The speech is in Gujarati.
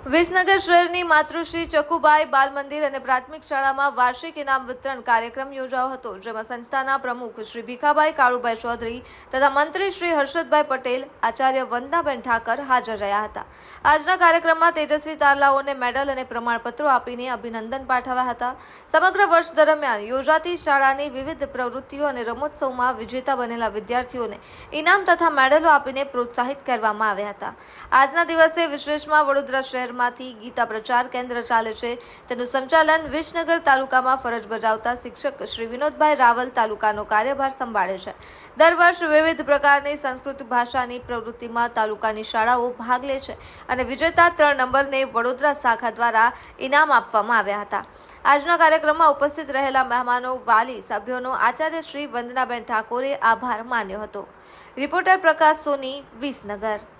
વિસનગર શહેરની માતૃશ્રી ચકુબાઈ બાલ મંદિર અને પ્રાથમિક શાળામાં વાર્ષિક ઇનામ વિતરણ કાર્યક્રમ યોજાયો હતો, જેમાં સંસ્થાના પ્રમુખ શ્રી ભીખાભાઈ કાળુભાઈ ચૌધરી તથા મંત્રી શ્રી હર્ષદભાઈ પટેલ, આચાર્ય વંદનાબેન ઠાકર હાજર રહ્યા હતા. આજના કાર્યક્રમમાં તેજસ્વી તારલાઓને મેડલ અને પ્રમાણપત્રો આપીને અભિનંદન પાઠવ્યા હતા. સમગ્ર વર્ષ દરમિયાન યોજાતી શાળાની વિવિધ પ્રવૃત્તિઓ અને રમોત્સવમાં વિજેતા બનેલા વિદ્યાર્થીઓને ઇનામ તથા મેડલો આપીને પ્રોત્સાહિત કરવામાં આવ્યા હતા. આજના દિવસે વિશેષમાં વડોદરા શહેરમાંથી ગીતા પ્રચાર કેન્દ્ર ચાલે છે, તેનું સંચાલન વિસનગર તાલુકામાં ફરજ બજાવતા શિક્ષક શ્રી વિનોદભાઈ રાવલ તાલુકાનો કાર્યભાર સંભાળે છે. દર વર્ષ વિવિધ પ્રકારની સંસ્કૃત ભાષાની પ્રવૃત્તિમાં તાલુકાની શાળાઓ ભાગ લે છે અને વિજેતા 3 નંબરને વડોદરા શાખા દ્વારા ઇનામ આપવામાં આવ્યા હતા. આજના કાર્યક્રમમાં ઉપસ્થિત રહેલા મહેમાનો, વાલી, સભ્યોનો આચાર્ય શ્રી વંદનાબેન ઠાકોરે આભાર માન્યો હતો. રિપોર્ટર પ્રકાશ સોની, વિસનગર.